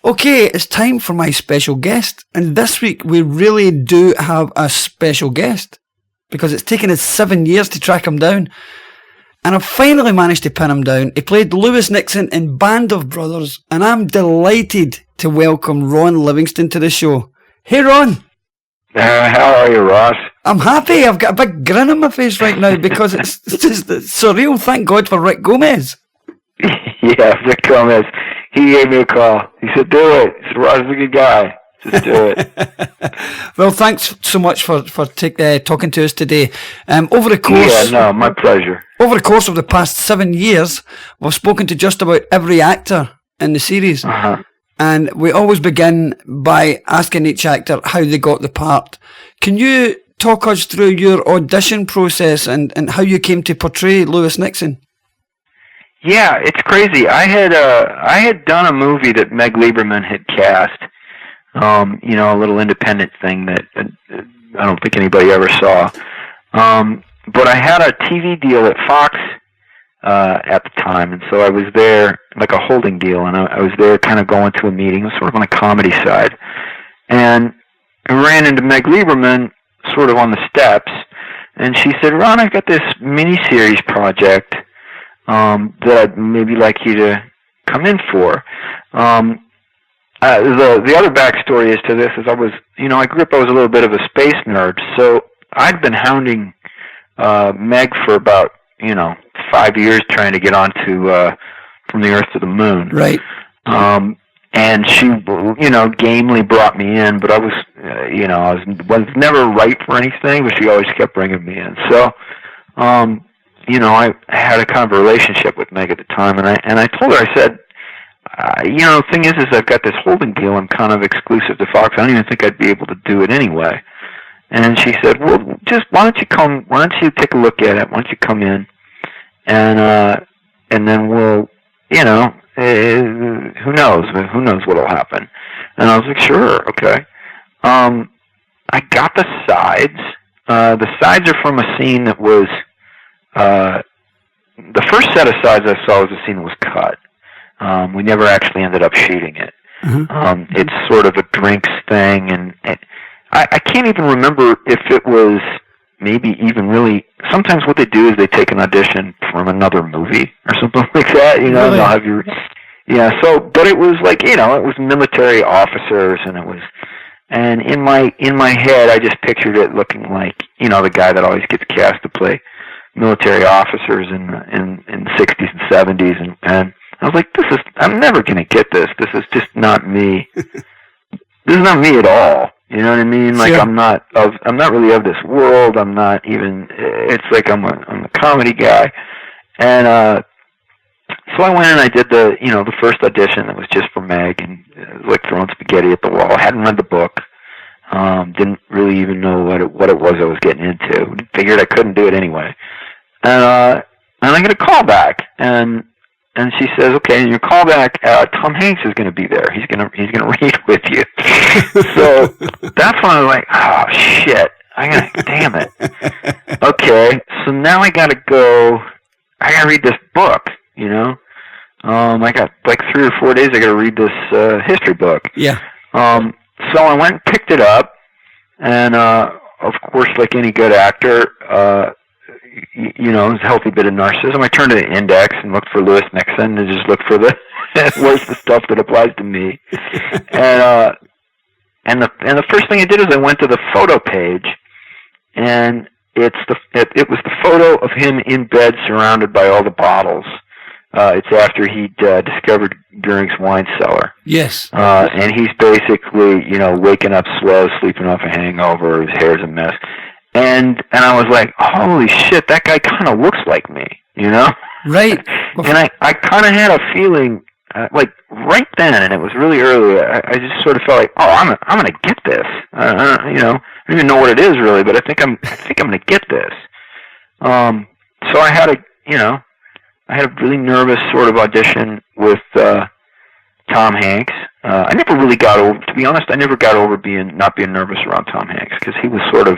Okay, it's time for my special guest. And this week we really do have a special guest because it's taken us 7 years to track him down. And I've finally managed to pin him down. He played Lewis Nixon in Band of Brothers, and I'm delighted to welcome Ron Livingston to the show. Hey, Ron. How are you, Ross? I'm happy. I've got a big grin on my face right now because it's just surreal. Thank God for Rick Gomez. Yeah, Rick Gomez. He gave me a call. He said, do it. He said, Ross is a good guy. Just do it. Well, thanks so much for talking to us today. Over the course, my pleasure. Over the course of the past 7 years, we've spoken to just about every actor in the series. Uh-huh. And we always begin by asking each actor how they got the part. Can you talk us through your audition process and how you came to portray Lewis Nixon? Yeah, it's crazy. I had done a movie that Meg Lieberman had cast, a little independent thing that I don't think anybody ever saw. But I had a TV deal at Fox at the time, and so I was there, like a holding deal, and I was there kind of going to a meeting. It was sort of on the comedy side. And I ran into Meg Lieberman sort of on the steps, and she said, Ron, I've got this miniseries project that I'd maybe like you to come in for. The other backstory is to this is I grew up, I was a little bit of a space nerd, so I'd been hounding Meg for about 5 years trying to get onto From the Earth to the Moon. Right. And she, gamely brought me in, but I was never right for anything, but she always kept bringing me in. So, I had a kind of a relationship with Meg at the time, and I told her, I said, the thing is I've got this holding deal. I'm kind of exclusive to Fox. I don't even think I'd be able to do it anyway. And she said, well, just why don't you take a look at it? Why don't you come in, and then we'll, who knows what'll happen. And I was like, sure, okay. I got the sides. The sides are from a scene that was, the first set of sides I saw was a scene that was cut. We never actually ended up shooting it. Mm-hmm. It's sort of a drinks thing, and I can't even remember if it was maybe even really. Sometimes what they do is they take an audition from another movie or something like that. Really? They'll have you. Yeah. So, but it was like it was military officers, and in my head, I just pictured it looking like the guy that always gets cast to play military officers in the 60s and 70s, and I was like, I'm never gonna get this. This is just not me. This is not me at all. You know what I mean? Like, sure. I'm not really of this world. I'm not even. It's like I'm a comedy guy, and so I went and I did the first audition that was just for Meg, and it was like throwing spaghetti at the wall. I hadn't read the book. Didn't really even know what it was I was getting into. Figured I couldn't do it anyway, and I get a call back, and she says, okay, in your callback, Tom Hanks is going to be there. He's going to read with you. So that's when I was like, oh shit, damn it. Okay, so now I got to read this book, I got like 3 or 4 days I got to read this history book. Yeah. So I went and picked it up, and of course, like any good actor, there's a healthy bit of narcissism. I turned to the index and looked for Lewis Nixon and just looked for where's the stuff that applies to me. And the first thing I did is I went to the photo page, and it was the photo of him in bed surrounded by all the bottles. It's after he'd discovered Goering's wine cellar. Yes. And he's basically, waking up slow, sleeping off a hangover, his hair's a mess. And I was like, holy shit, that guy kind of looks like me, Right. And I kind of had a feeling, like right then, and it was really early. I just sort of felt like, oh, I'm gonna get this. I don't even know what it is really, but I think I'm gonna get this. So I had a really nervous sort of audition with Tom Hanks. I never really got over, to be honest, I never got over not being nervous around Tom Hanks, because he was sort of,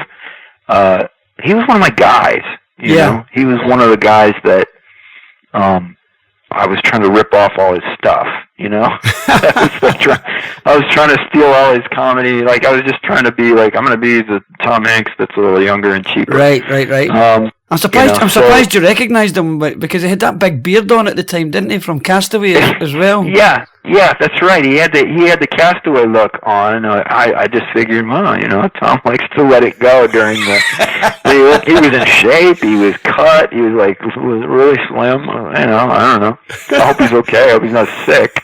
he was one of my guys, you know? He was one of the guys that, I was trying to rip off all his stuff, I was like I was trying to steal all his comedy. Like, I was just trying to be like, I'm going to be the Tom Hanks that's a little younger and cheaper. Right. I'm surprised. I'm surprised you recognised him because he had that big beard on at the time, didn't he? From Castaway as well. Yeah, that's right. He had the Castaway look on. I just figured, well, Tom likes to let it go during the. He was in shape. He was cut. He was really slim. I don't know. I hope he's okay. I hope he's not sick.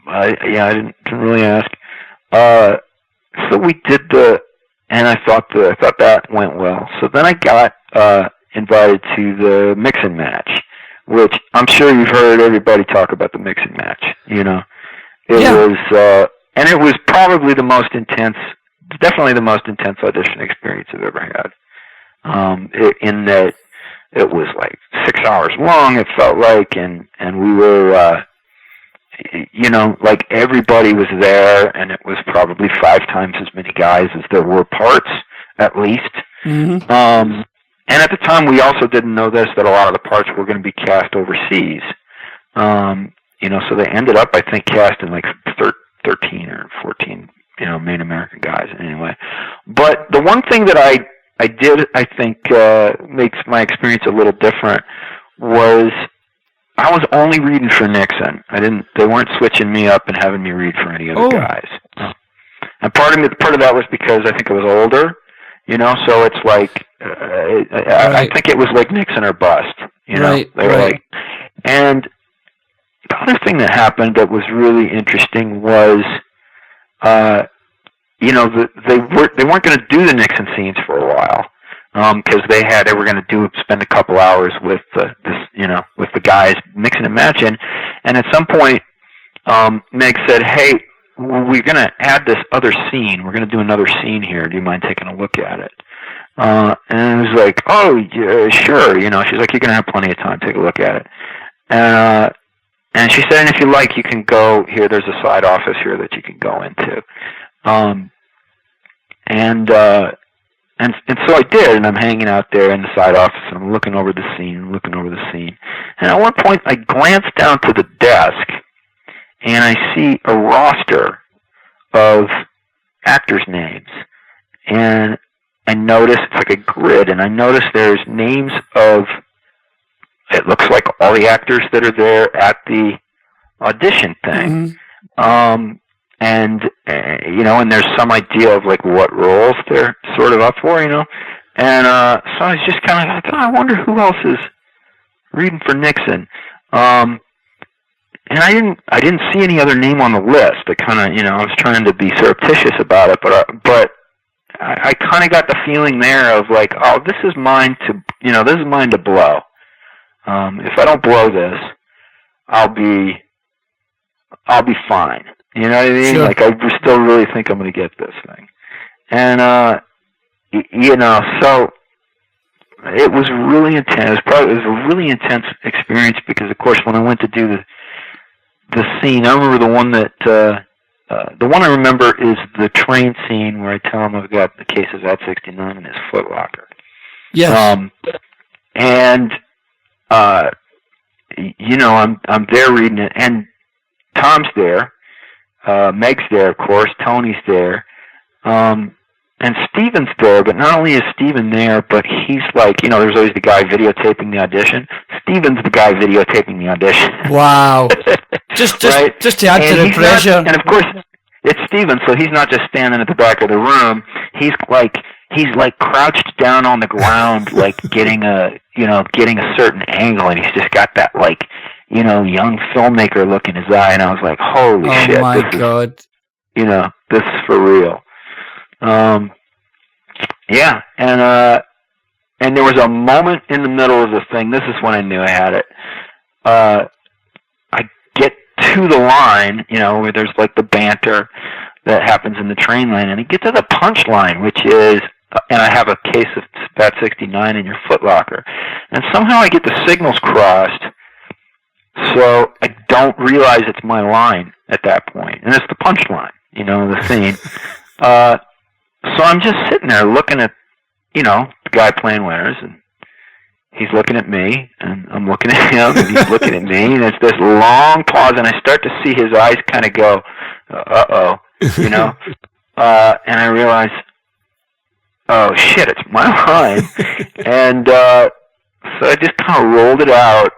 I didn't really ask. So we did and I thought that went well. So then I got invited to the mix and match, which I'm sure you've heard everybody talk about the mix and match. It was probably the most intense, definitely the most intense audition experience I've ever had. In that it was like 6 hours long, it felt like, and we were. Like everybody was there, and it was probably 5 times as many guys as there were parts, at least. Mm-hmm. And at the time, we also didn't know that a lot of the parts were going to be cast overseas. So they ended up, I think, casting like 13 or 14, main American guys anyway. But the one thing that I did, I think, makes my experience a little different was I was only reading for Nixon. They weren't switching me up and having me read for any other guys. And part of that was because I think I was older, so it's like, I think it was like Nixon or bust, Right, they were like, and the other thing that happened that was really interesting was, they weren't going to do the Nixon scenes for a while. Because they were going to spend a couple hours with the guys mixing and matching, and at some point, Meg said, "Hey, we're going to add this other scene. We're going to do another scene here. Do you mind taking a look at it?" And I was like, "Oh, yeah, sure." She's like, "You're going to have plenty of time. Take a look at it." And she said, "And if you like, you can go here. There's a side office here that you can go into." And so I did, and I'm hanging out there in the side office, and I'm looking over the scene. And at one point, I glanced down to the desk, and I see a roster of actors' names. And I notice, it's like a grid, and I notice there's names of, it looks like all the actors that are there at the audition thing. Mm-hmm. And there's some idea of like what roles they're sort of up for, and so I was just kind of like, I wonder who else is reading for Nixon, and I didn't see any other name on the list. I kind of, I was trying to be surreptitious about it, but I kind of got the feeling there of like, oh, this is mine to blow. If I don't blow this, I'll be fine. You know what I mean? Sure. Like, I still really think I'm going to get this thing. And, so it was really intense. It was a really intense experience because, of course, when I went to do the scene, I remember the one I remember is the train scene where I tell him I've got the case of that 69 in his Foot Locker. Yes. And, I'm there reading it, and Tom's there. Meg's there, of course. Tony's there. And Steven's there, but not only is Steven there, but he's like, there's always the guy videotaping the audition. Steven's the guy videotaping the audition. Wow. Just right? just to add to the pressure. And of course, it's Steven, so he's not just standing at the back of the room. He's like crouched down on the ground, like getting a certain angle, and he's just got that like, young filmmaker look in his eye, and I was like, holy shit. Oh my God. This is for real. Yeah, and there was a moment in the middle of the thing, this is when I knew I had it. I get to the line, where there's like the banter that happens in the train line, and I get to the punchline, which is, and I have a case of Bat 69 in your Foot Locker. And somehow I get the signals crossed, so I don't realize it's my line at that point. And it's the punchline, the scene. So I'm just sitting there looking at, the guy playing winners, and he's looking at me, and I'm looking at him, and he's looking at me, and it's this long pause, and I start to see his eyes kind of go, uh-oh, you know? And I realize, oh, shit, it's my line. And so I just kind of rolled it out,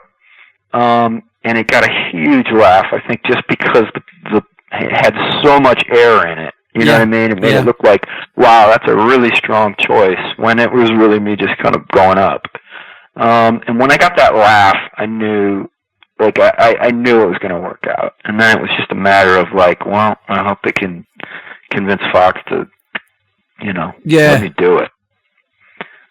and it got a huge laugh, I think, just because it had so much air in it. You know what I mean? It made it look like, wow, that's a really strong choice, when it was really me just kind of going up. And when I got that laugh, I knew, like, I knew it was going to work out. And then it was just a matter of, like, well, I hope they can convince Fox to, you know, let me do it.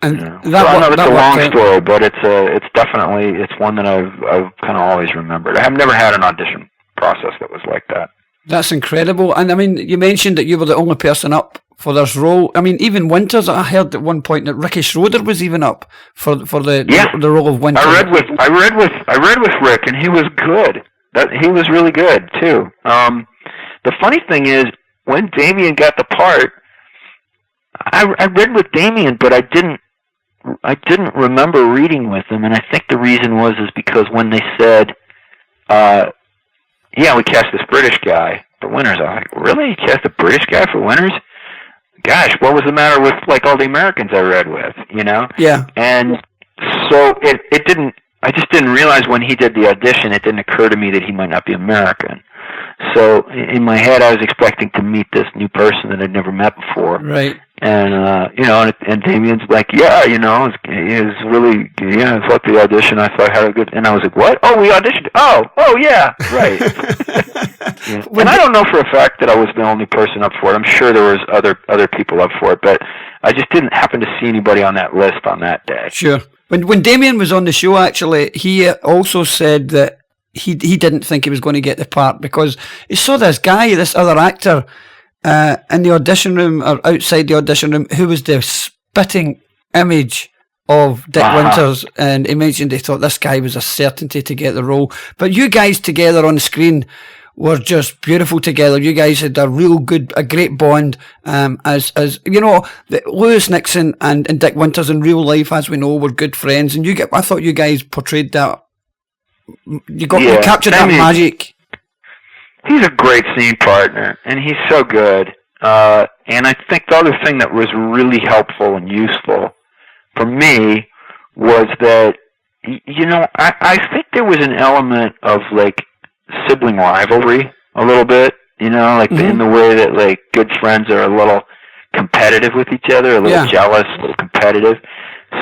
And so I know it's a long story, but it's definitely, it's one that I've kind of always remembered. I've never had an audition process that was like that. That's incredible. And I mean, you mentioned that you were the only person up for this role. I mean, even Winters, I heard at one point that Ricky Schroeder was even up for the role of Winters. I read with Rick, and he was good. He was really good too. The funny thing is, when Damian got the part, I read with Damian, but I didn't remember reading with him, and I think the reason was because when they said, yeah, we cast this British guy for Winters, I was like, really? You cast a British guy for Winters? Gosh, what was the matter with, like, all the Americans I read with, you know? Yeah. And so it didn't, I just didn't realize when he did the audition, it didn't occur to me that he might not be American. So in my head, I was expecting to meet this new person that I'd never met before. Right. And, you know, and Damian's like, yeah, you know, it was really, yeah, I thought the audition, I thought had a good, and I was like, what? Oh, we auditioned. Oh, yeah, right. Yeah. And I don't know for a fact that I was the only person up for it. I'm sure there was other people up for it, but I just didn't happen to see anybody on that list on that day. Sure. When Damian was on the show, actually, he also said that he didn't think he was going to get the part because he saw this other actor, in the audition room or outside the audition room, who was the spitting image of Dick Winters, and he mentioned he thought this guy was a certainty to get the role. But you guys together on the screen were just beautiful together. You guys had a great bond. As you know, Lewis Nixon and Dick Winters in real life, as we know, were good friends, and I thought you guys portrayed that. You captured that magic. He's a great scene partner, and he's so good. And I think the other thing that was really helpful and useful for me was that, you know, I think there was an element of, like, sibling rivalry a little bit, you know, like in the way that, like, good friends are a little competitive with each other, a little jealous, a little competitive.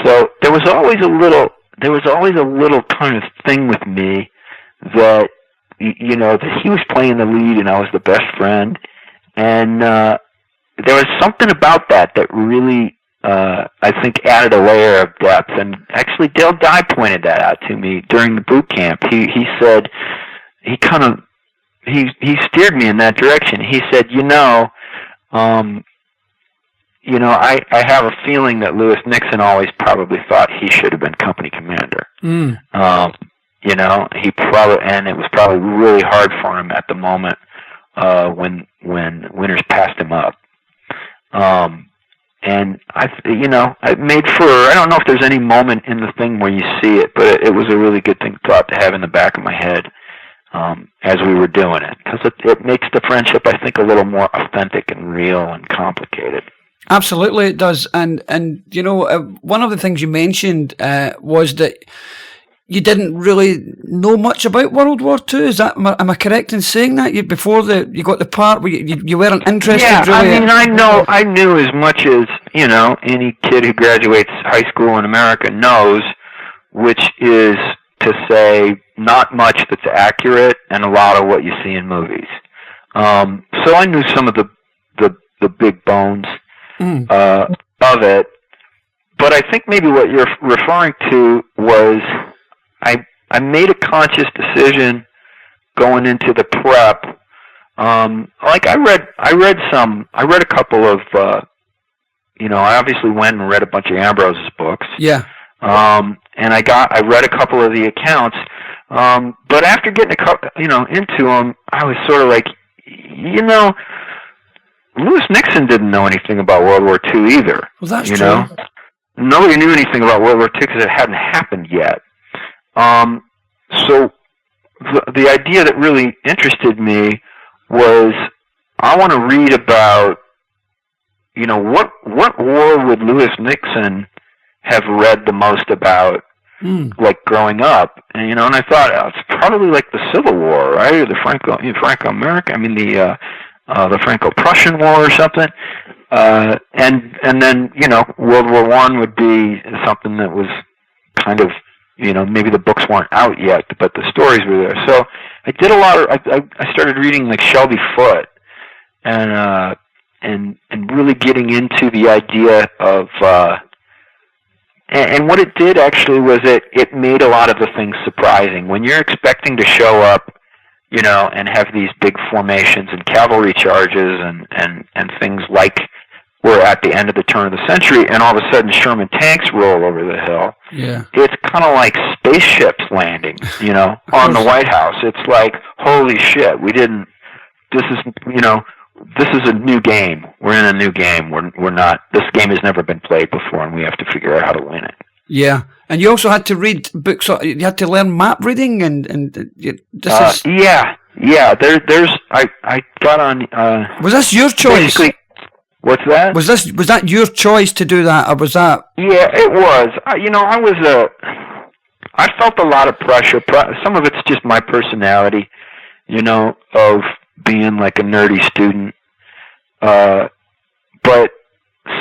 So there was always a little kind of thing with me that, you know, that he was playing the lead and I was the best friend. And there was something about that really, I think, added a layer of depth. And actually, Dale Dye pointed that out to me during the boot camp. He said, he steered me in that direction. He said, I have a feeling that Lewis Nixon always probably thought he should have been company commander. You know, and it was probably really hard for him at the moment when Winters passed him up. And it made for, I don't know if there's any moment in the thing where you see it, but it was a really good thought to have in the back of my head as we were doing it, because it makes the friendship, I think, a little more authentic and real and complicated. Absolutely, it does. And you know, one of the things you mentioned was that you didn't really know much about World War II. Am I correct in saying that? Before you got the part, you weren't interested. Yeah, really? I mean, I knew as much as, you know, any kid who graduates high school in America knows, which is to say not much that's accurate and a lot of what you see in movies. So I knew some of the big bones of it, but I think maybe what you're referring to was I made a conscious decision going into the prep. Like I read a couple of, I obviously went and read a bunch of Ambrose's books. Yeah. And I read a couple of the accounts. But after getting into them, I was sort of like, Lewis Nixon didn't know anything about World War II either. Well, that's true. nobody knew anything about World War II because it hadn't happened yet. So the idea that really interested me was, I want to read about, what war would Lewis Nixon have read the most about, like growing up, and and I thought, it's probably like the Civil War, right, or the Franco-American, the Franco-Prussian War or something, and then World War I would be something that was kind of, maybe the books weren't out yet, but the stories were there. So I did a lot of, I started reading like Shelby Foote, and really getting into the idea of, and what it did actually was it made a lot of the things surprising. When you're expecting to show up, and have these big formations and cavalry charges and things like we're at the end of the turn of the century, and all of a sudden Sherman tanks roll over the hill. Yeah. It's kind of like spaceships landing, on the White House. It's like, holy shit, this is a new game. We're in a new game. We're not, this game has never been played before, and we have to figure out how to win it. Yeah. And you also had to read books, you had to learn map reading, and this is... Yeah. I got on... was this your choice? What's that? Was that your choice to do that, or was that... Yeah, it was. I felt a lot of pressure. Some of it's just my personality, of being like a nerdy student. But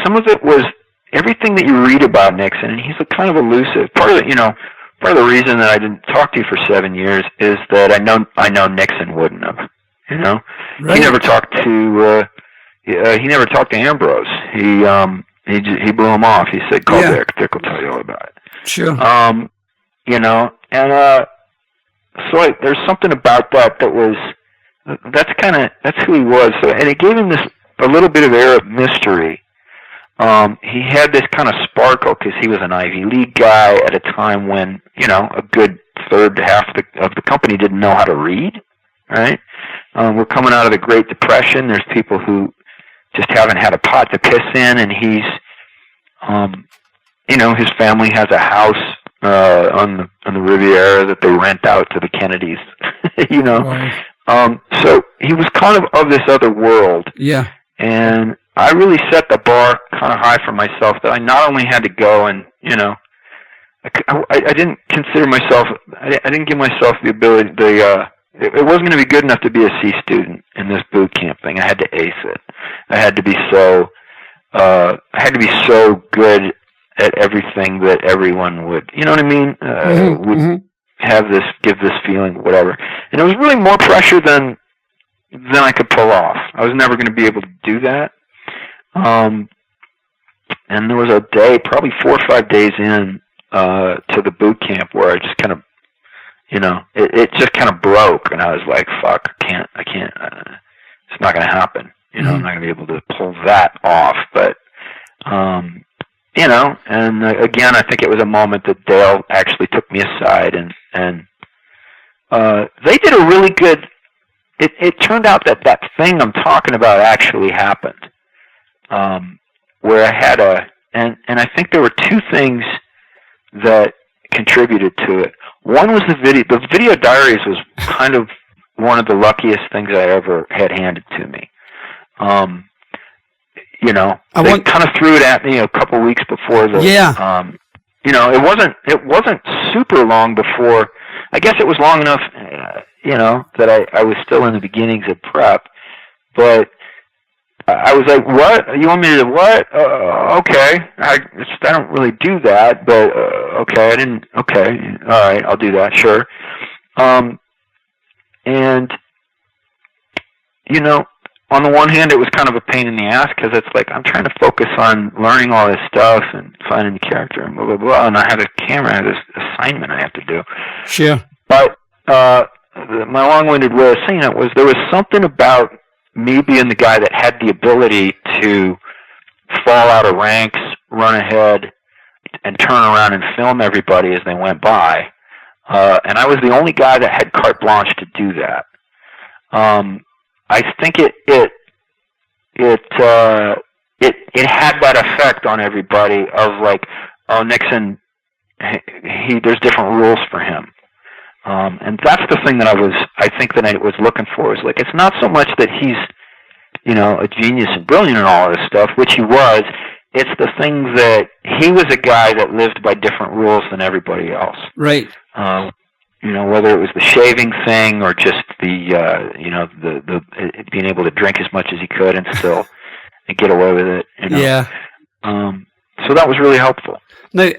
some of it was everything that you read about Nixon, and he's kind of elusive. Part of the reason that I didn't talk to you for 7 years is that I know Nixon wouldn't have. Right. He never talked to Ambrose. He blew him off. He said, "Call Dick. Dick will tell you all about it." Sure. So there's something about that was, that's who he was. So, and it gave him a little bit of air of mystery. He had this kind of sparkle because he was an Ivy League guy at a time when, a good third to half of the company didn't know how to read, right? We're coming out of the Great Depression. There's people who just haven't had a pot to piss in, and he's, his family has a house on the Riviera that they rent out to the Kennedys, Right. So he was kind of this other world. Yeah. And I really set the bar kind of high for myself, that I not only had to go and, I didn't consider myself, I didn't give myself the ability, it wasn't going to be good enough to be a C student in this boot camp thing. I had to ace it. I had to be so good at everything that everyone would, you know what I mean? Would give this feeling, whatever. And it was really more pressure than I could pull off. I was never going to be able to do that. And there was a day, probably 4 or 5 days in to the boot camp, where I just kind of, it just kind of broke, and I was like, fuck, I can't, it's not going to happen. I'm not going to be able to pull that off. But, and again, I think it was a moment that Dale actually took me aside, and they did a really good, it turned out that thing I'm talking about actually happened, where I had and I think there were 2 things that contributed to it. One was the video diaries was kind of one of the luckiest things I ever had handed to me. They kind of threw it at me a couple weeks before the, it wasn't super long before, I guess it was long enough, that I was still in the beginnings of prep, but I was like, what? You want me to what? Okay. I don't really do that, but okay, all right, I'll do that, sure. And, on the one hand, it was kind of a pain in the ass, because it's like, I'm trying to focus on learning all this stuff and finding the character and blah, blah, blah, and I have a camera, I have this assignment I have to do. Sure. But my long-winded way of saying it was, there was something about me being the guy that had the ability to fall out of ranks, run ahead, and turn around and film everybody as they went by. And I was the only guy that had carte blanche to do that. I think it had that effect on everybody of like, oh, Nixon, there's different rules for him. And that's the thing that I was looking for, is like, it's not so much that he's, a genius and brilliant and all this stuff, which he was. It's the things that he was a guy that lived by different rules than everybody else. Right. Whether it was the shaving thing or just the being able to drink as much as he could and still get away with it. Yeah. So that was really helpful. Now,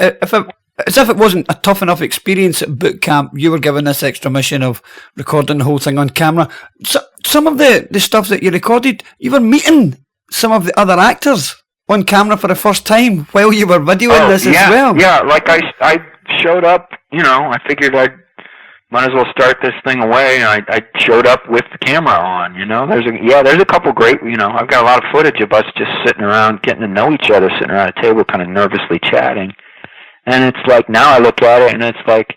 as if it wasn't a tough enough experience at boot camp, you were given this extra mission of recording the whole thing on camera. So, some of the stuff that you recorded, you were meeting some of the other actors on camera for the first time while you were videoing this as well. Yeah, like I showed up, I figured I might as well start this thing away, and I showed up with the camera on, There's a couple great, I've got a lot of footage of us just sitting around, getting to know each other, sitting around a table kind of nervously chatting. And it's like, now I look at it and it's like,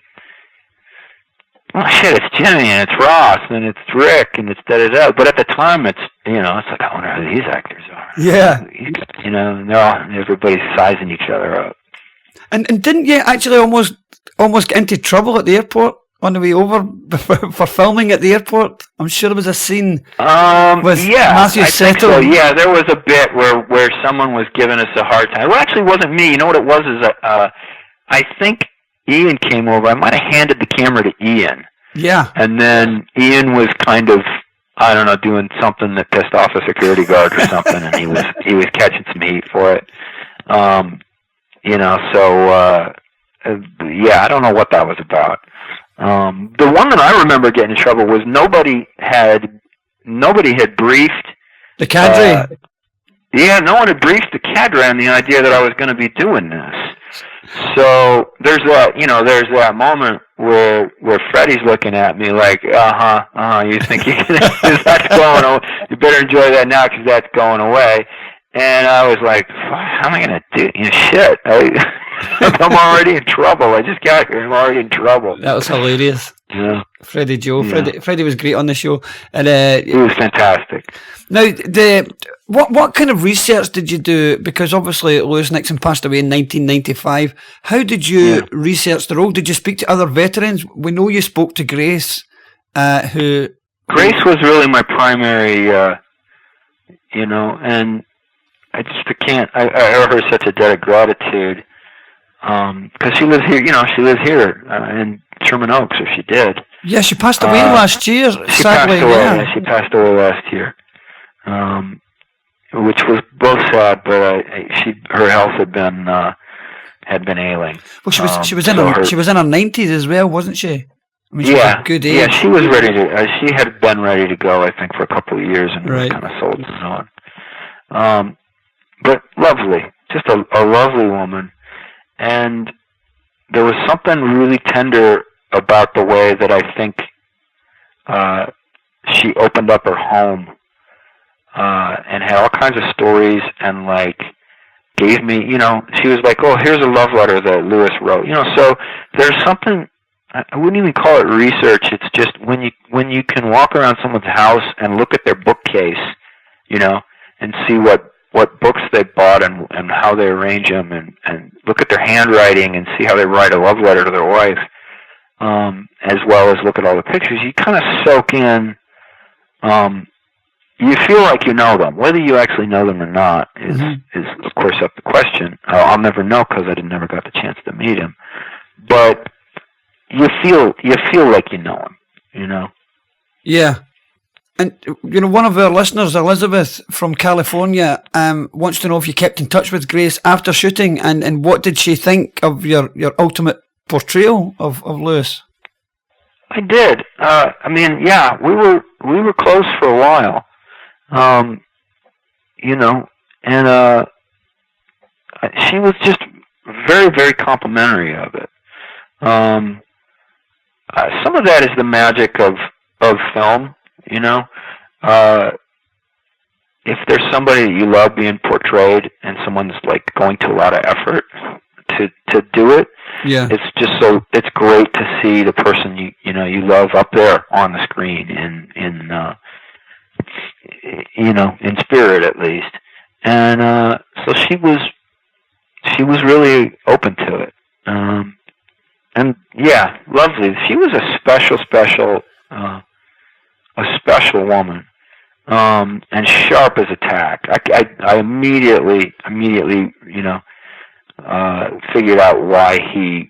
oh shit, it's Jimmy and it's Ross and it's Rick and it's da-da-da. But at the time, it's, it's like, I wonder who these actors are. Yeah. Everybody's sizing each other up. And didn't you actually almost get into trouble at the airport on the way over for filming at the airport? I'm sure there was a scene with Matthew Settle. So. Yeah, there was a bit where someone was giving us a hard time. Well, actually, it wasn't me. You know what it was? I think Ian came over. I might have handed the camera to Ian. Yeah. And then Ian was kind of, I don't know, doing something that pissed off a security guard or something, and he was catching some heat for it. I don't know what that was about. The one that I remember getting in trouble was nobody had briefed the cadre. No one had briefed the cadre on the idea that I was going to be doing this. So there's that moment where Freddie's looking at me like, you think that's going away? You better enjoy that now because that's going away. And I was like, how am I going to do? Shit. I'm already in trouble. I just got here. I'm already in trouble. That was hilarious. Yeah. Freddie Joe. Yeah. Freddie was great on the show. And he was fantastic. Now, what kind of research did you do? Because obviously Lewis Nixon passed away in 1995. How did you research the role? Did you speak to other veterans? We know you spoke to Grace, who... Grace was really my primary, and I can't... I owe her such a debt of gratitude. Because she lives here, she lives here in Sherman Oaks, or she did. Yeah, she passed away last year. She passed away. She passed away last year, which was both sad, but her health had been ailing. Well, she was in her 90s as well, wasn't she? I mean, she was a good age. Yeah, she was ready to. She had been ready to go, I think, for a couple of years, and was kind of sold on. But lovely, just a lovely woman. And there was something really tender about the way that I think she opened up her home and had all kinds of stories and gave me, she was like, oh, here's a love letter that Lewis wrote. So there's something, I wouldn't even call it research. It's just when you can walk around someone's house and look at their bookcase, and see what books they bought and how they arrange them and look at their handwriting and see how they write a love letter to their wife, as well as look at all the pictures, you kind of soak in, you feel like you know them. Whether you actually know them or not is of course up to question. I'll never know because I never got the chance to meet him. But you feel like you know him, Yeah. And, one of our listeners, Elizabeth from California, wants to know if you kept in touch with Grace after shooting, and what did she think of your ultimate portrayal of Lewis? I did. We were close for a while, and she was just very, very complimentary of it. Some of that is the magic of film. If there's somebody that you love being portrayed and someone's going to a lot of effort to do it, it's just it's great to see the person you love up there on the screen in spirit at least. And so she was she was really open to it. And yeah, lovely. She was a special woman, and sharp as a tack. I immediately, figured out why he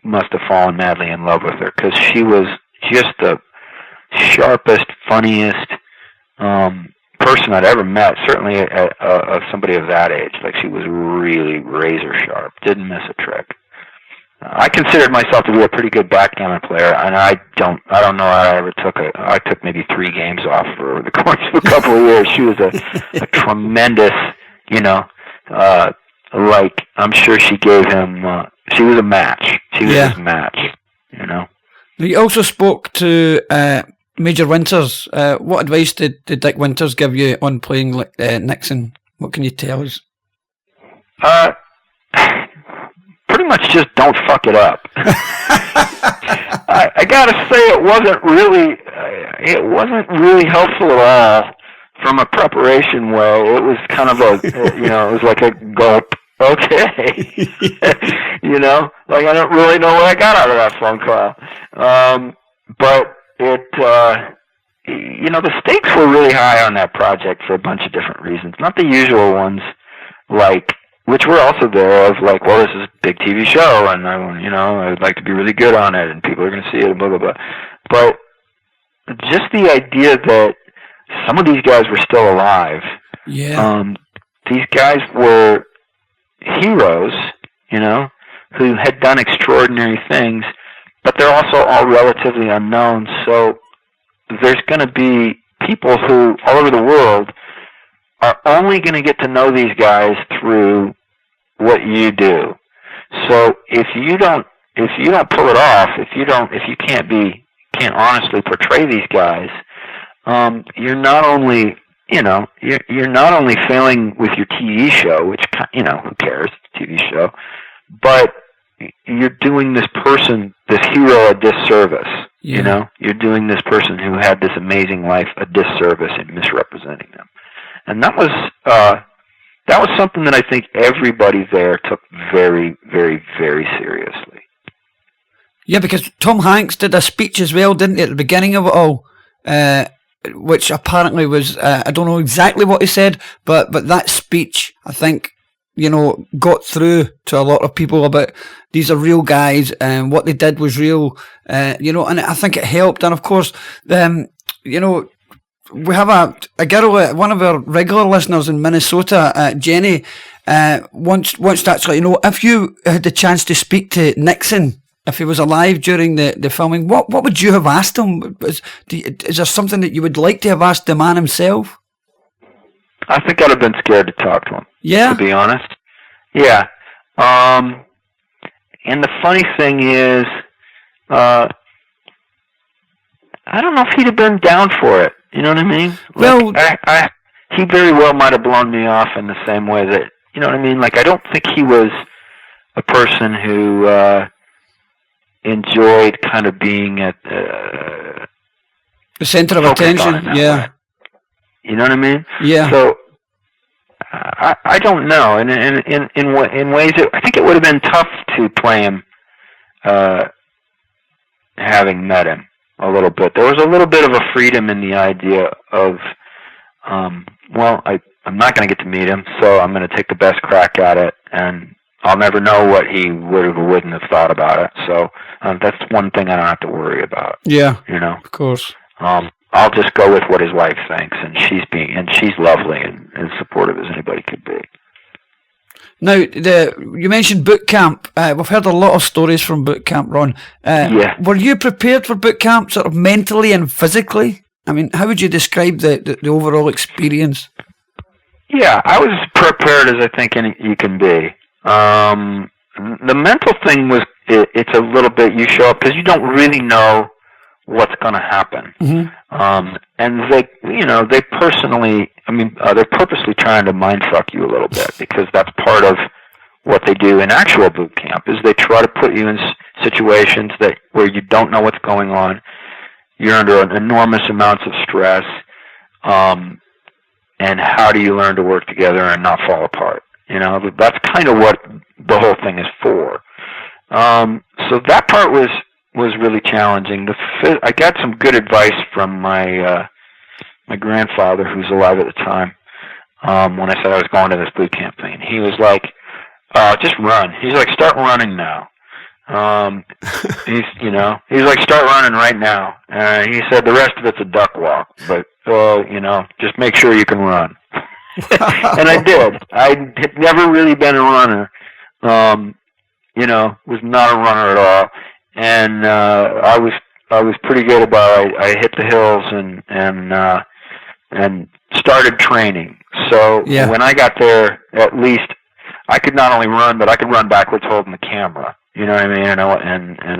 must have fallen madly in love with her, because she was just the sharpest, funniest person I'd ever met. Certainly, somebody of that age. Like, she was really razor sharp. Didn't miss a trick. I considered myself to be a pretty good backgammon player, and I don't know how I ever I took maybe 3 games off for the course of a couple of years. She was a tremendous, like, I'm sure she gave him, she was a match. She was his match, You also spoke to Major Winters. What advice did Dick Winters give you on playing Nixon? What can you tell us? Pretty much just don't fuck it up. I gotta say, it wasn't really helpful at all from a preparation way. It was kind of it was like a gulp. Okay. Like, I don't really know what I got out of that phone call. But it, the stakes were really high on that project for a bunch of different reasons. Not the usual ones, which were also there, of like, well, this is a big TV show, and I'd like to be really good on it, and people are going to see it, and blah, blah, blah. But just the idea that some of these guys were still alive. Yeah. These guys were heroes, who had done extraordinary things, but they're also all relatively unknown. So there's going to be people who, all over the world, are only going to get to know these guys through what you do. So if you don't pull it off, if you can't honestly portray these guys, you're not only failing with your TV show, which, who cares, it's a TV show, but you're doing this hero, a disservice. Yeah. You're doing this person who had this amazing life a disservice in misrepresenting them. And that was something that I think everybody there took very, very, very seriously. Yeah, because Tom Hanks did a speech as well, didn't he, at the beginning of it all, which apparently was, I don't know exactly what he said, but that speech, I think, got through to a lot of people about these are real guys, and what they did was real, and I think it helped. And of course, we have a girl, one of our regular listeners in Minnesota, Jenny, wants to actually, if you had the chance to speak to Nixon, if he was alive during the filming, what would you have asked him? Is there something that you would like to have asked the man himself? I think I'd have been scared to talk to him. Yeah? To be honest. Yeah. And the funny thing is, I don't know if he'd have been down for it. You know what I mean? Well, he very well might have blown me off in the same way that, you know what I mean? Like, I don't think he was a person who enjoyed kind of being at the center of attention. Yeah. Way. You know what I mean? Yeah. So I don't know. And in ways, I think it would have been tough to play him, having met him a little bit. There was a little bit of a freedom in the idea of, I'm not going to get to meet him, so I'm going to take the best crack at it, and I'll never know what he would or wouldn't have thought about it. So that's one thing I don't have to worry about. Yeah. Of course. I'll just go with what his wife thinks, and she's lovely and as supportive as anybody could be. Now, you mentioned boot camp. We've heard a lot of stories from boot camp, Ron. Yeah. Were you prepared for boot camp, sort of mentally and physically? I mean, how would you describe the overall experience? Yeah, I was as prepared as I think you can be. The mental thing was, it's a little bit, you show up because you don't really know what's going to happen. Mm-hmm. And they're purposely trying to mindfuck you a little bit, because that's part of what they do in actual boot camp, is they try to put you in situations where you don't know what's going on. You're under enormous amounts of stress. And how do you learn to work together and not fall apart? You know, that's kind of what the whole thing is for. So that part was really challenging. I got some good advice from my grandfather, who's alive at the time, when I said I was going to this boot camp thing. He was like, just run. He's like, start running now. He's like, start running right now. He said the rest of it's a duck walk, but, just make sure you can run. And I did. I had never really been a runner. Was not a runner at all. And I was pretty good about it. I hit the hills and started training. So when I got there, at least I could not only run, but I could run backwards holding the camera. You know what I mean? And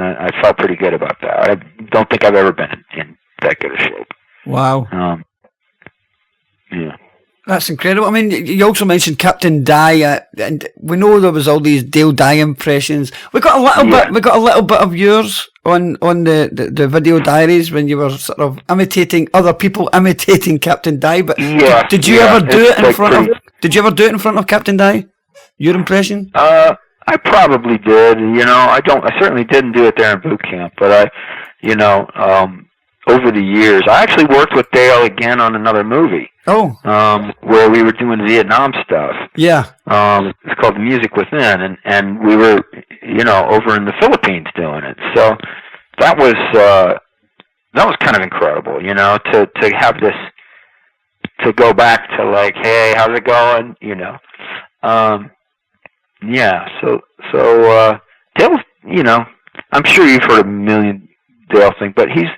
I felt pretty good about that. I don't think I've ever been in that good a shape. Wow. Yeah. That's incredible. I mean, you also mentioned Captain Dye, and we know there was all these Dale Dye impressions. We got a little bit. We got a little bit of yours on the video diaries when you were sort of imitating other people imitating Captain Dye. But did you ever do it in front of? Did you ever do it in front of Captain Dye? Your impression? I probably did. I certainly didn't do it there in boot camp, but over the years, I actually worked with Dale again on another movie. Oh. Where we were doing Vietnam stuff. Yeah. It's called The Music Within, and we were, over in the Philippines doing it. So that was kind of incredible, to have this, to go back to like, hey, how's it going? So Dale's, I'm sure you've heard a million Dale things, but he's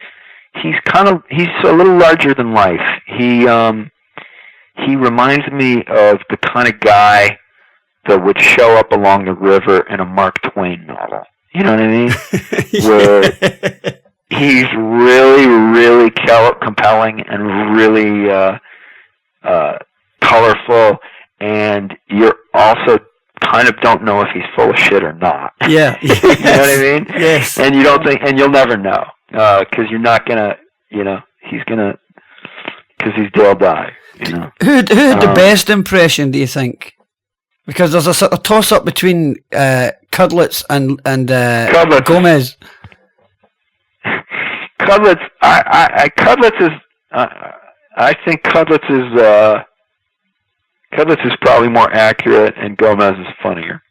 a little larger than life. He reminds me of the kind of guy that would show up along the river in a Mark Twain novel. You know what I mean? Where he's really, really compelling and really colorful, and you're also kind of don't know if he's full of shit or not. Yeah. You know what I mean? Yes. And you don't think, and you'll never know, because you're not gonna, because he's Dale Dye. Who had the best impression, do you think? Because there's a sort of toss up between Cudlitz and Cudlitz. Gomez. Cudlitz, Cudlitz is. I think Cudlitz is probably more accurate, and Gomez is funnier.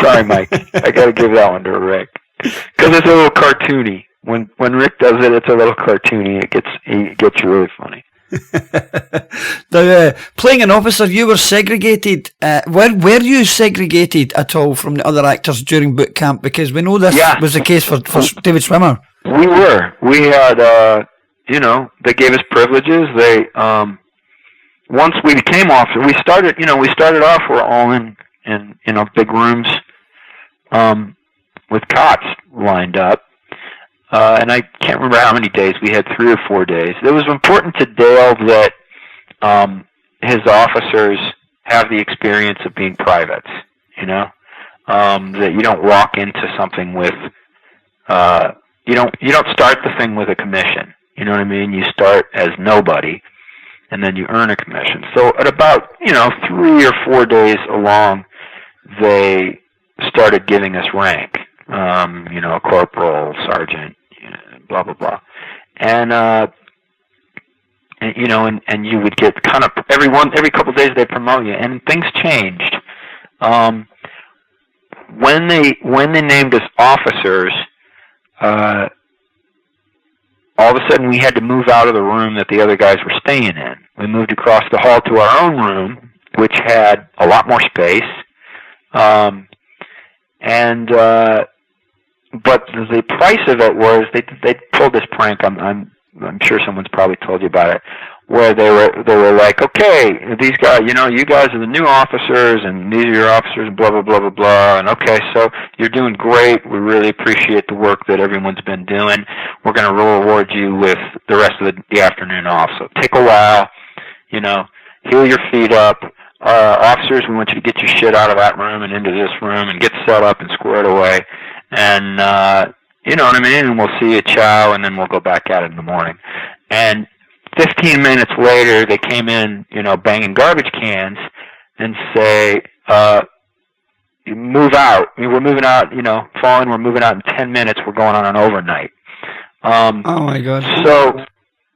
Sorry, Mike. I got to give that one to Rick because it's a little cartoony. When Rick does it, it's a little cartoony. It gets really funny. Playing an officer, you were segregated. Were you segregated at all from the other actors during boot camp? Because we know this was the case for David Schwimmer. We were. We had, they gave us privileges. They, once we became officers, we started off, we're all in big rooms, with cots lined up. And I can't remember how many days. We had 3 or 4 days. It was important to Dale that his officers have the experience of being privates, that you don't walk into something with, you don't start the thing with a commission. You know what I mean? You start as nobody, and then you earn a commission. So at about, 3 or 4 days along, they started giving us rank. Corporal, sergeant, blah blah blah, and you would get kind of every couple of days they promote you, and things changed. When they named us officers, all of a sudden we had to move out of the room that the other guys were staying in. We moved across the hall to our own room, which had a lot more space, but the price of it was they pulled this prank. I'm sure someone's probably told you about it, where they were like, okay, these guys, you guys are the new officers, and these are your officers, and blah blah blah blah blah. And okay, so you're doing great. We really appreciate the work that everyone's been doing. We're going to reward you with the rest of the afternoon off. So take a while, heal your feet up. Officers, we want you to get your shit out of that room and into this room and get set up and squared away. And, you know what I mean? And we'll see you, ciao, and then we'll go back at it in the morning. And 15 minutes later, they came in, banging garbage cans, and say, you move out. I mean, we're moving out, falling, we're moving out in 10 minutes. We're going on an overnight. Oh, my God. So,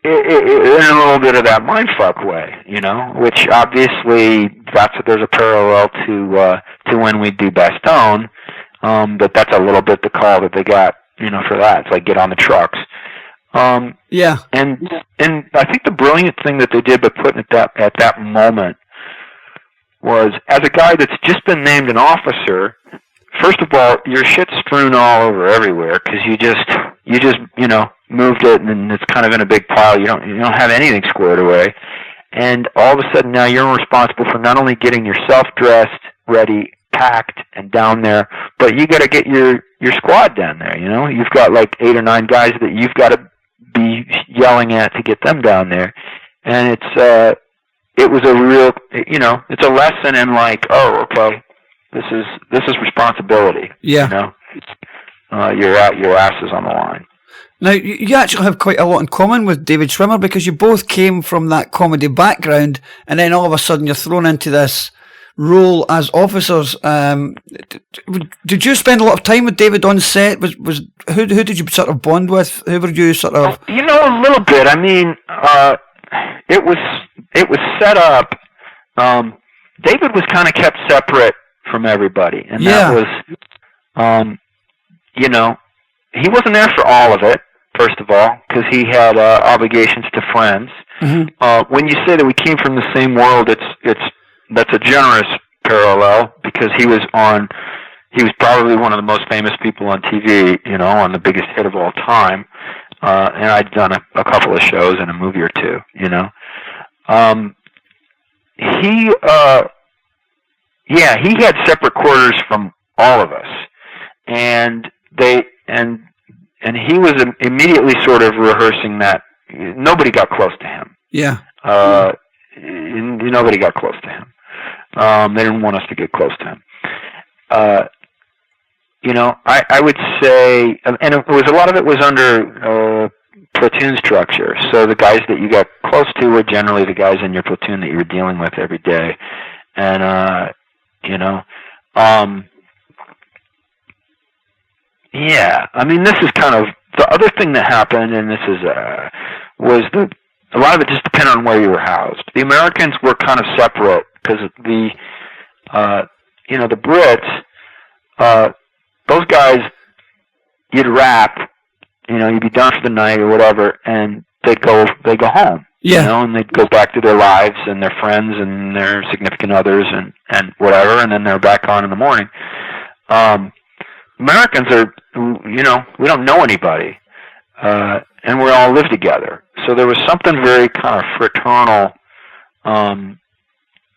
in a little bit of that mindfuck way, which obviously there's a parallel to when we do Bastogne, but that's a little bit the call that they got, for that. It's like, get on the trucks. Yeah. And I think the brilliant thing that they did by putting it at that moment was, as a guy that's just been named an officer, first of all, your shit's strewn all over everywhere because you just moved it and it's kind of in a big pile. You don't have anything squared away, and all of a sudden now you're responsible for not only getting yourself dressed, ready, packed, and down there, but you got to get your squad down there. You've got like 8 or 9 guys that you've got to be yelling at to get them down there, and it was a real, it's a lesson in like, oh, okay, this is responsibility. Yeah. Your ass is on the line. Now, you actually have quite a lot in common with David Schwimmer because you both came from that comedy background, and then all of a sudden you're thrown into this role as officers. Did you spend a lot of time with David on set? Who did you sort of bond with? Who were you sort of? A little bit. I mean, it was set up. David was kind of kept separate from everybody, and that was, he wasn't there for all of it. First of all, because he had obligations to friends. Mm-hmm. When you say that we came from the same world, that's a generous parallel because he was probably one of the most famous people on TV, on the biggest hit of all time. And I'd done a couple of shows and a movie or two, he had separate quarters from all of us, and he was immediately sort of rehearsing that nobody got close to him. Yeah. Nobody got close to him. They didn't want us to get close to him. I would say, and it was a lot of it was under platoon structure. So the guys that you got close to were generally the guys in your platoon that you were dealing with every day, and yeah. I mean, this is kind of the other thing that happened, and this is was a lot of it just depended on where you were housed. The Americans were kind of separate because the Brits, those guys, you'd wrap, you'd be done for the night or whatever, and they go home. Yeah. And they'd go back to their lives and their friends and their significant others and whatever, and then they're back on in the morning. Americans are, we don't know anybody, and we all live together. So there was something very kind of fraternal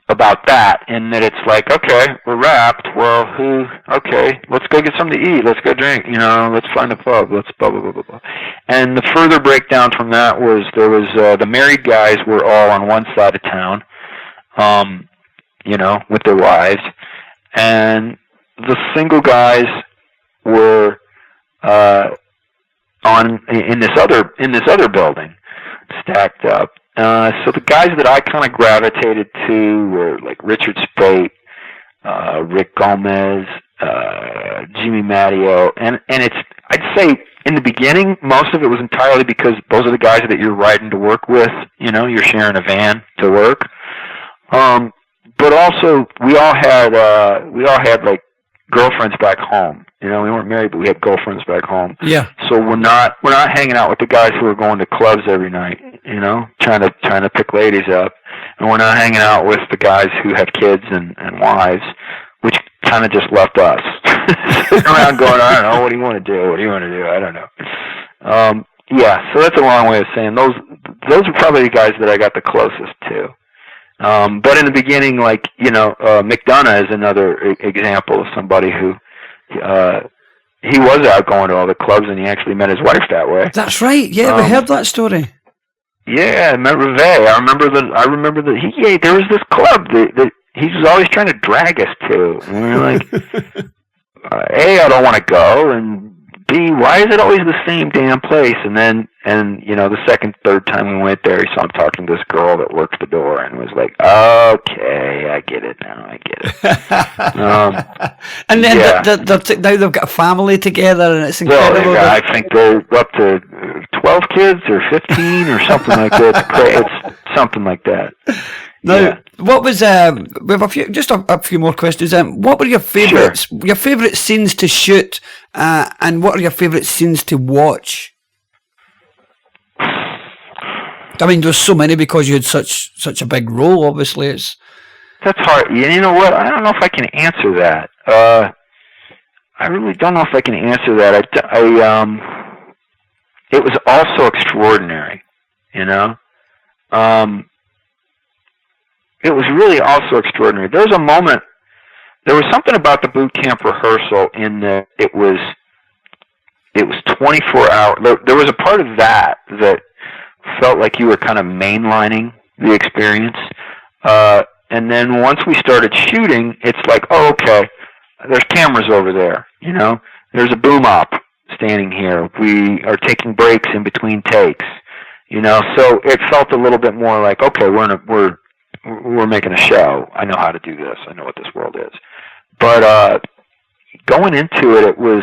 about that, in that it's like, okay, we're wrapped. Well, okay, let's go get something to eat. Let's go drink. Let's find a pub. Let's blah, blah, blah, blah, blah. And the further breakdown from that was the married guys were all on one side of town, with their wives, and the single guys were in this other building, stacked up. So the guys that I kind of gravitated to were like Richard Spate, Rick Gomez, Jimmy Matteo, and I'd say in the beginning most of it was entirely because those are the guys that you're riding to work with. You're sharing a van to work. But also we all had like girlfriends back home. We weren't married, but we had girlfriends back home. Yeah. So we're not hanging out with the guys who are going to clubs every night, trying to pick ladies up, and we're not hanging out with the guys who have kids and wives, which kind of just left us sitting around going, I don't know, what do you want to do? What do you want to do? I don't know. Yeah. So that's a long way of saying those are probably the guys that I got the closest to. But in the beginning, like, McDonough is another example of somebody who, he was out going to all the clubs, and he actually met his wife that way. That's right. Yeah, we heard that story. Yeah, I remember Vay. I remember that there was this club that he was always trying to drag us to. And we were like, A, I don't want to go, and B, why is it always the same damn place? And the second, third time we went there, he saw him talking to this girl that worked the door and was like, okay, I get it now, I get it. And then now they've got a family together, and it's incredible. Well, I think they're up to 12 kids or 15 or something like that. It's something like that. Now, what was we have a few more questions. What were your favourites? Sure. Your favourite scenes to shoot, and what are your favourite scenes to watch? I mean, there's so many because you had such a big role. Obviously, that's hard. You know what? I don't know if I can answer that. I really don't know if I can answer that. It was also extraordinary. You know. It was really also extraordinary. There was something about the boot camp rehearsal in that it was 24 hours. There was a part of that felt like you were kind of mainlining the experience. And then once we started shooting, it's like, oh, okay, there's cameras over there, you know? There's a boom op standing here. We are taking breaks in between takes, you know? So it felt a little bit more like, okay, we're making a show. I know how to do this. I know what this world is. But going into it, it was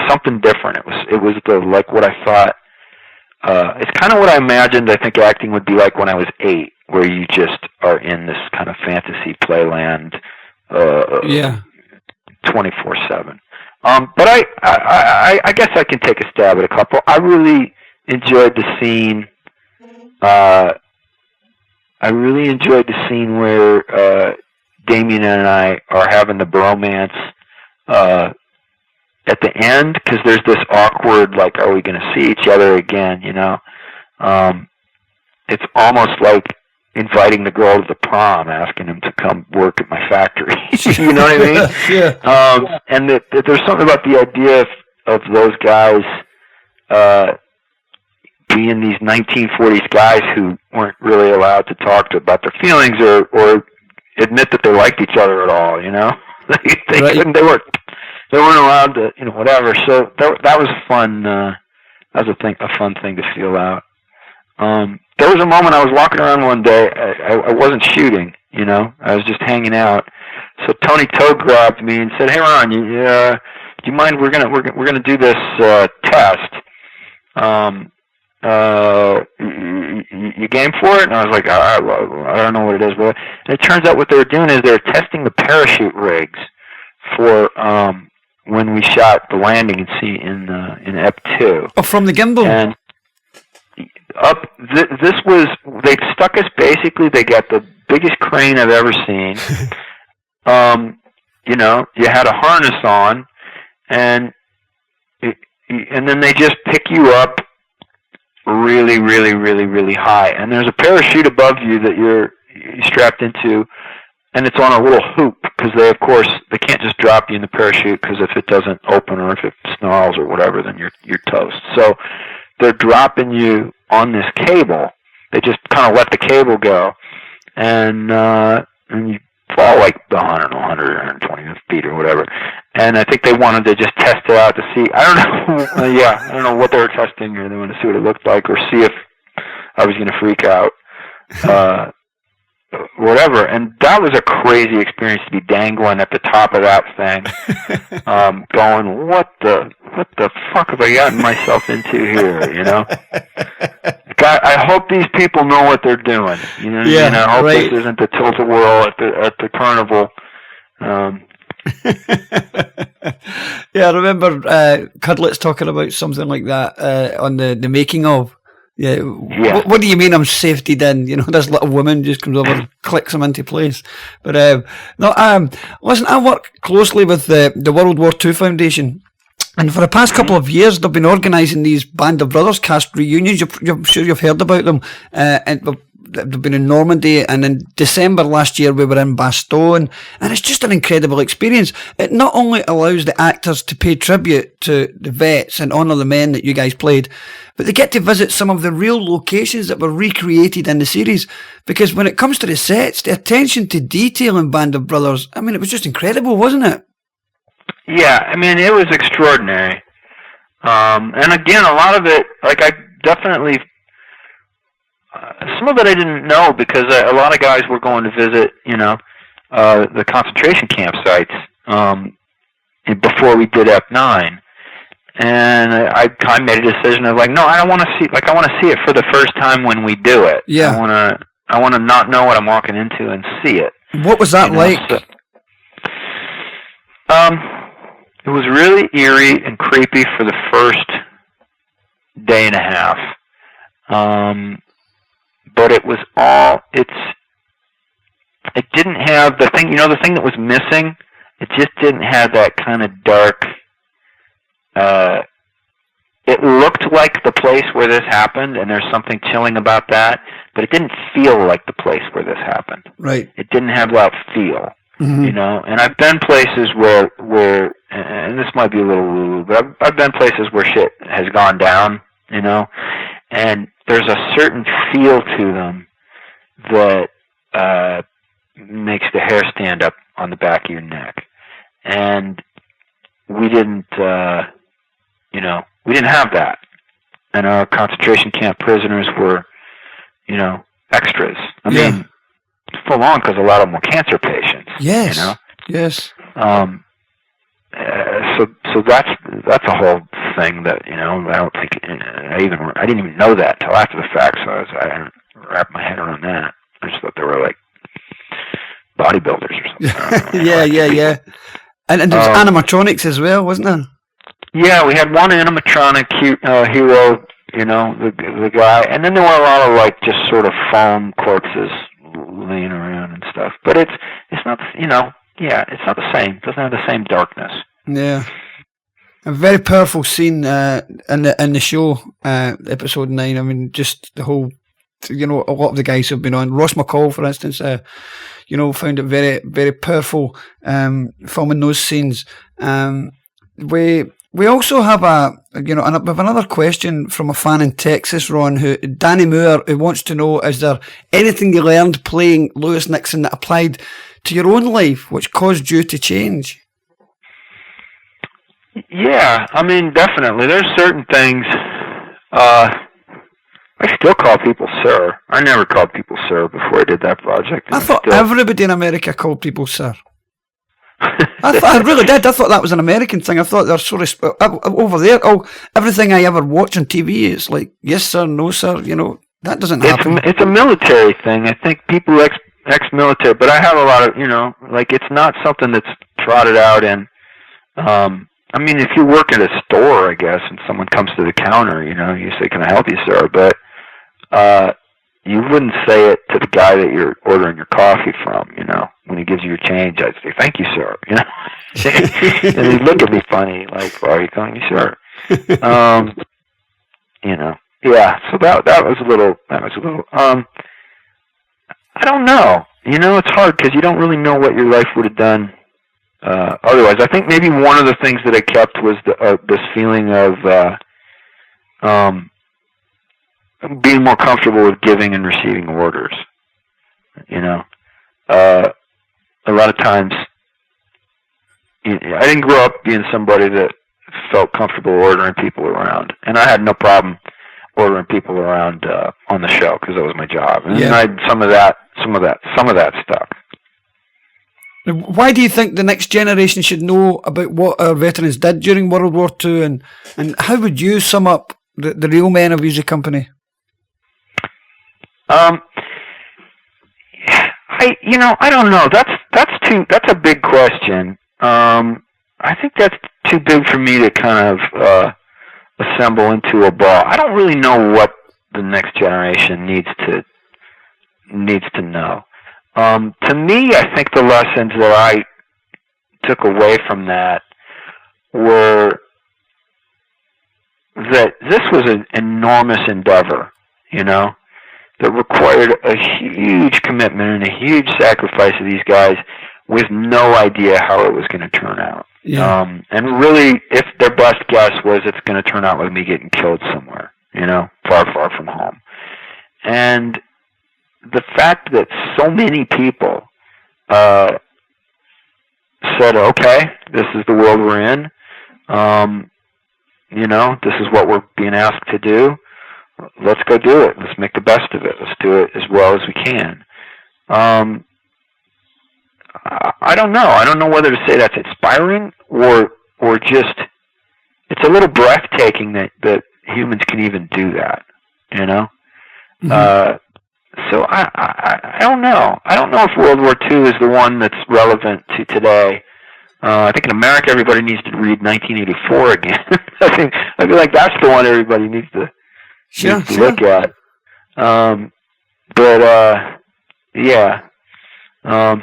something different. It was like what I thought. It's kind of what I imagined. I think acting would be like when I was 8, where you just are in this kind of fantasy playland. 24/7. But I guess I can take a stab at a couple. I really enjoyed the scene. I really enjoyed the scene where Damian and I are having the bromance at the end, because there's this awkward, like, are we going to see each other again, you know? It's almost like inviting the girl to the prom, asking him to come work at my factory. You know what I mean? Yeah. And there's something about the idea of those guys being these 1940s guys who weren't really allowed to talk about their feelings or admit that they liked each other at all, you know? They right. couldn't, they weren't allowed to, you know, whatever. So that was fun. That was a fun thing to feel out. There was a moment I was walking around one day. I wasn't shooting, you know. I was just hanging out. So Tony Toad grabbed me and said, "Hey, Ron, do you mind? We're gonna do this test. You game for it?" And I was like, I don't know what it is, but and it turns out what they were doing is they were testing the parachute rigs for when we shot the landing in Ep 2. Oh, from the gimbal. And this was, they stuck us basically. They got the biggest crane I've ever seen. You know, you had a harness on, and then they just pick you up really, really, really, really high, and there's a parachute above you that you're strapped into, and it's on a little hoop, because they can't just drop you in the parachute, because if it doesn't open or if it snarls or whatever, then you're toast. So they're dropping you on this cable. They just kind of let the cable go, and you fall like 100 or 120 feet or whatever. And I think they wanted to just test it out to see. I don't know. I don't know what they were testing, or they wanted to see what it looked like, or see if I was going to freak out, whatever. And that was a crazy experience to be dangling at the top of that thing, going, what the fuck have I gotten myself into here? You know. God, I hope these people know what they're doing. You know what I mean? I hope this isn't the tilt-a-whirl at the carnival. Yeah, I remember Cudlett's talking about something like that on the making of. Yeah. What do you mean I'm safetied in? You know, this little woman just comes over and clicks him into place. But listen, I work closely with the World War II Foundation. And for the past couple of years, they've been organising these Band of Brothers cast reunions. I'm sure you've heard about them. And they've been in Normandy, and in December last year we were in Bastogne, and it's just an incredible experience. It not only allows the actors to pay tribute to the vets and honour the men that you guys played, but they get to visit some of the real locations that were recreated in the series. Because when it comes to the sets, the attention to detail in Band of Brothers, I mean, it was just incredible, wasn't it? Yeah, I mean, it was extraordinary. And again, a lot of it, like I definitely, some of it I didn't know because a lot of guys were going to visit, the concentration campsites before we did F9. And I made a decision of like, no, I don't want to see, like I want to see it for the first time when we do it. Yeah. I want to not know what I'm walking into and see it. What was that like? So, it was really eerie and creepy for the first day and a half. But it was all, it didn't have the thing, the thing that was missing, it just didn't have that kind of dark, it looked like the place where this happened, and there's something chilling about that, but it didn't feel like the place where this happened. Right. It didn't have that feel, and I've been places where, and this might be a little woo, but I've been places where shit has gone down, and there's a certain feel to them that makes the hair stand up on the back of your neck. And we didn't have that. And our concentration camp prisoners were, extras. I mean, full on, because a lot of them were cancer patients. Yes. Yes. So that's a whole thing that I don't think I didn't even know that till after the fact. So I didn't wrap my head around that. I just thought they were like bodybuilders or something. Yeah. And there was animatronics as well, wasn't there? Yeah, we had one animatronic hero, the guy, and then there were a lot of like just sort of foam corpses laying around and stuff. But it's not, it's not the same. It doesn't have the same darkness. Yeah. A very powerful scene in the show, episode 9. I mean, just the whole, a lot of the guys who've been on. Ross McCall, for instance, found it very, very powerful filming those scenes. We also have we have another question from a fan in Texas, Ron, Danny Moore, who wants to know, is there anything you learned playing Lewis Nixon that applied to your own life, which caused you to change? Yeah, I mean, definitely. There's certain things, I still call people sir. I never called people sir before I did that project. I thought everybody in America called people sir. I really did. I thought that was an American thing. I thought they're so over there. Everything I ever watch on TV is like, yes sir, no sir. That doesn't happen. It's a military thing. I think people ex-military, but I have a lot of, like it's not something that's trotted out in. I mean, if you work at a store, I guess, and someone comes to the counter, you say, "Can I help you, sir?" But you wouldn't say it to the guy that you're ordering your coffee from, when he gives you your change. I'd say, "Thank you, sir," and he'd look at me funny, like, "Why are you calling me sir?" Yeah. So that was a little. I don't know. It's hard because you don't really know what your life would have done otherwise. I think maybe one of the things that I kept was this feeling of being more comfortable with giving and receiving orders. A lot of times, I didn't grow up being somebody that felt comfortable ordering people around, and I had no problem ordering people around on the show because that was my job. And I had some of that stuck. Why do you think the next generation should know about what our veterans did during World War II, and how would you sum up the real men of Easy Company? I don't know. That's a big question. I think that's too big for me to kind of assemble into a ball. I don't really know what the next generation needs to know. To me, I think the lessons that I took away from that were that this was an enormous endeavor, that required a huge commitment and a huge sacrifice of these guys with no idea how it was going to turn out. Yeah. And really, if their best guess was it's going to turn out like me getting killed somewhere, far, far from home. And the fact that so many people said, okay, this is the world we're in, This is what we're being asked to do. Let's go do it. Let's make the best of it. Let's do it as well as we can. I don't know. I don't know whether to say that's inspiring or just it's a little breathtaking that humans can even do that. Mm-hmm. So I don't know. I don't know if World War II is the one that's relevant to today. I think in America everybody needs to read 1984 again. I feel like that's the one everybody needs to look at.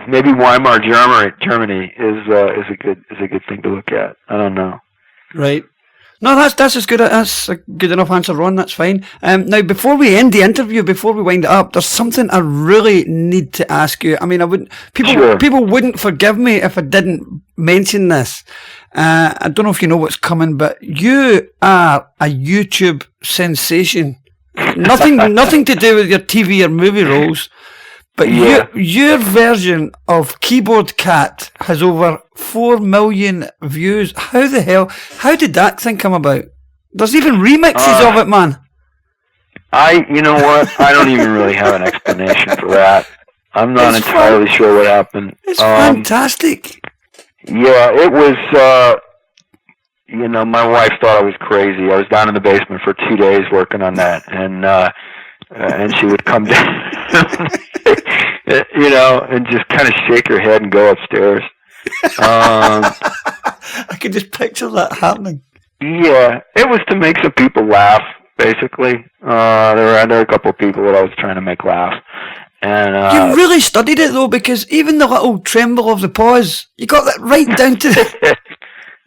Maybe Weimar Germany is a good thing to look at. I don't know. Right. No, that's as good. That's a good enough answer, Ron. That's fine. Now, before we end the interview, before we wind it up, there's something I really need to ask you. I mean, I wouldn't. People wouldn't forgive me if I didn't mention this. I don't know if you know what's coming, but you are a YouTube sensation. Nothing to do with your TV or movie roles. But your version of Keyboard Cat has over 4 million views. How did that thing come about? There's even remixes of it, man. You know what? I don't even really have an explanation for that. I'm not entirely sure what happened. It's fantastic. Yeah, it was, my wife thought I was crazy. I was down in the basement for 2 days working on that, and she would come down, and just kind of shake her head and go upstairs. I could just picture that happening. Yeah, it was to make some people laugh, basically. There were a couple of people that I was trying to make laugh. And you really studied it, though, because even the little tremble of the pause, you got that right down to the...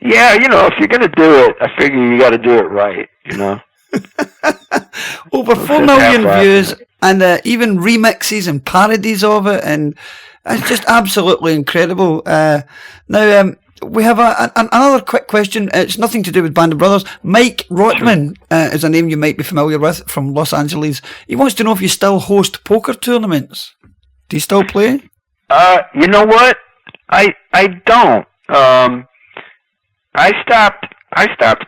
Yeah, if you're going to do it, I figure you got to do it right, Over 4 million views, and even remixes and parodies of it, and it's just absolutely incredible. Now, we have another quick question. It's nothing to do with Band of Brothers. Mike Rotman is a name you might be familiar with from Los Angeles. He wants to know if you still host poker tournaments. Do you still play? You know what? I don't. I stopped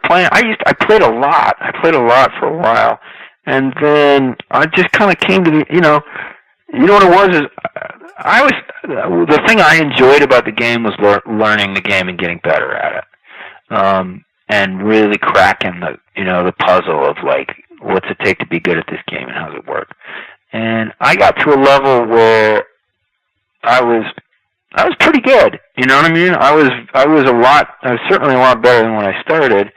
playing. I played a lot. I played a lot for a while, and then I just kind of came to the. You know what it was is the thing I enjoyed about the game was learning the game and getting better at it, and really cracking the puzzle of like what's it take to be good at this game and how does it work. And I got to a level where I was pretty good. You know what I mean? I was certainly a lot better than when I started.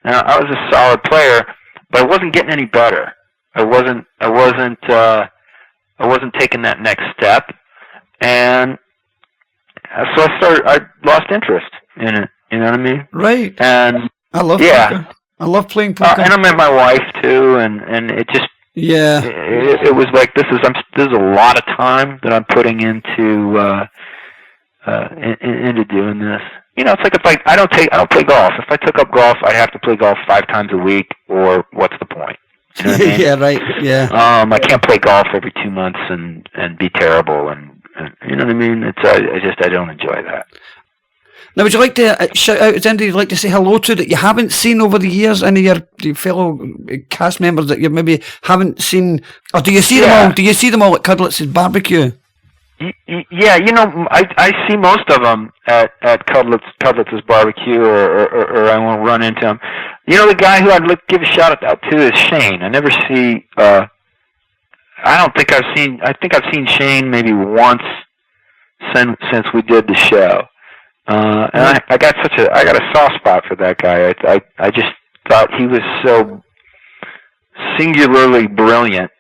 And I was a solid player, but I wasn't getting any better. I wasn't taking that next step. And so I lost interest in it. You know what I mean? Right. And I love poker. I love playing poker. And I met my wife too, and it just it was like this is a lot of time that I'm putting into doing this. It's like if I don't play golf. If I took up golf, I'd have to play golf 5 times a week, or what's the point? You know what I mean? Yeah, right. Yeah. I can't play golf every 2 months and be terrible, and you know what I mean. I don't enjoy that. Now, would you like to shout out? Is anybody you'd like to say hello to that you haven't seen over the years? Any of your fellow cast members that you maybe haven't seen, or do you see them all? Do you see them all at Cudlett's barbecue? Yeah, I see most of them at Cudlett's barbecue, or I won't run into them. The guy who I'd give a shout out to is Shane. I never see. I think I've seen Shane maybe once since we did the show. And I got a soft spot for that guy. I just thought he was so singularly brilliant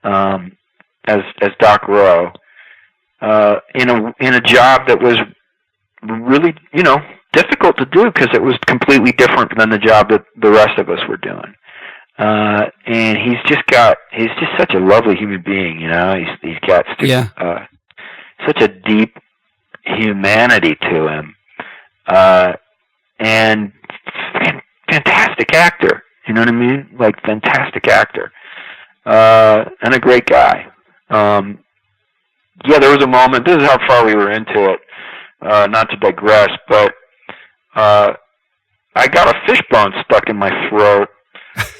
as Doc Rowe in a job that was really difficult to do because it was completely different than the job that the rest of us were doing. And he's just such a lovely human being. He's got such a deep humanity to him, and fantastic actor. You know what I mean? Like fantastic actor, and a great guy. There was a moment. This is how far we were into it. Not to digress, but I got a fishbone stuck in my throat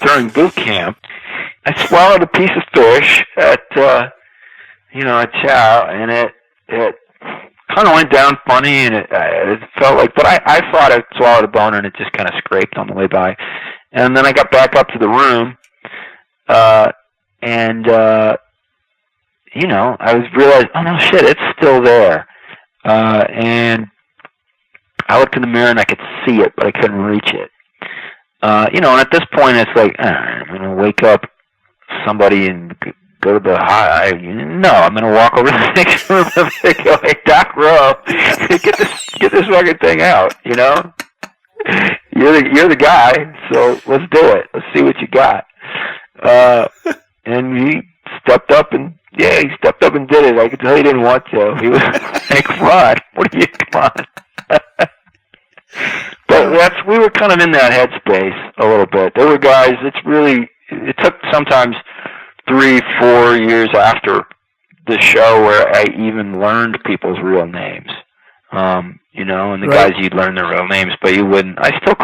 during boot camp. I swallowed a piece of fish at a chow, and it kind of went down funny, and it felt like, but I thought I swallowed a bone, and it just kind of scraped on the way by. And then I got back up to the room, and I realized, oh no, shit, it's still there. And I looked in the mirror and I could see it, but I couldn't reach it. And at this point, it's like, I'm gonna wake up somebody and go to the high. No, I'm gonna walk over to the next room and go, hey, Doc Rowe, get this fucking thing out. You're the guy, so let's do it. Let's see what you got. And he stepped up and did it. I could tell he didn't want to. He was like, come on, come on. But we were kind of in that headspace a little bit. There were guys, it took sometimes 3-4 years after the show where I even learned people's real names. And the right. guys, you'd learn their real names, but you wouldn't. I still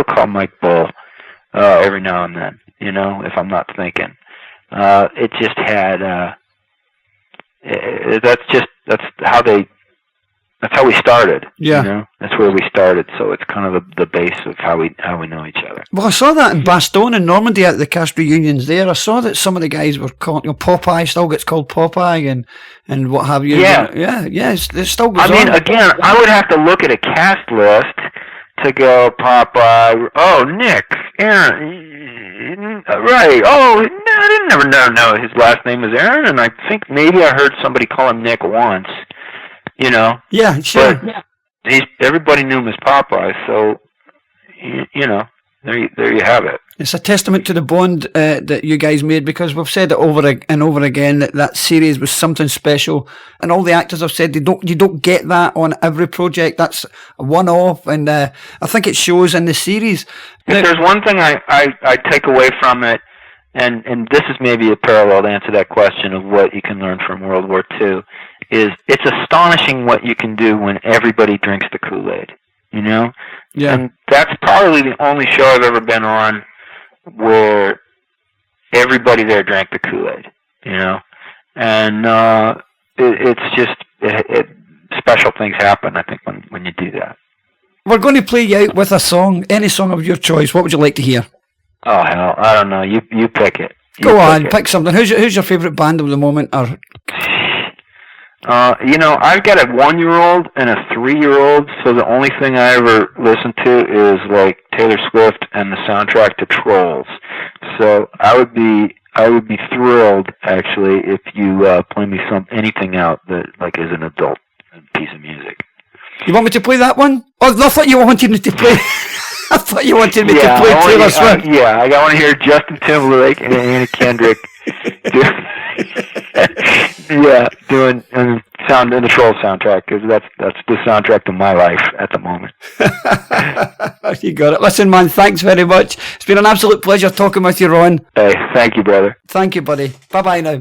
call Mike Bull every now and then, if I'm not thinking. It just had that's how we started. Yeah. That's where we started, so it's kind of the base of how we know each other. Well, I saw that in Bastogne in Normandy at the cast reunions there. I saw that some of the guys were called, Popeye still gets called Popeye and what have you. Yeah. It still goes on. I mean, again, I would have to look at a cast list to go Popeye. Oh, Nick, Aaron, right? Oh, no, I didn't never know his last name was Aaron, and I think maybe I heard somebody call him Nick once. Yeah, sure. But everybody knew him as Popeye, so there you have it. It's a testament to the bond that you guys made, because we've said it over and over again that series was something special, and all the actors have said you don't get that on every project. That's a one-off, and I think it shows in the series. If there's one thing I take away from it, and this is maybe a parallel to answer that question of what you can learn from World War II, is it's astonishing what you can do when everybody drinks the Kool-Aid, Yeah. And that's probably the only show I've ever been on where everybody there drank the Kool-Aid, And it's just special things happen, I think, when you do that. We're going to play you out with a song, any song of your choice. What would you like to hear? Oh, hell, I don't know. You pick it. Go on, pick something. Who's your favourite band of the moment? Or I've got a 1-year-old and a 3-year-old, so the only thing I ever listen to is like Taylor Swift and the soundtrack to Trolls. So I would be thrilled actually if you play me anything out that like is an adult piece of music. You want me to play that one? Oh, I thought you wanted me to play. I thought you wanted me to play Taylor Swift. I want to hear Justin Timberlake and Anna Kendrick doing sound in the Troll soundtrack, because that's the soundtrack to my life at the moment. You got it. Listen, man, thanks very much. It's been an absolute pleasure talking with you, Ron. Hey, thank you, brother. Thank you, buddy. Bye-bye now.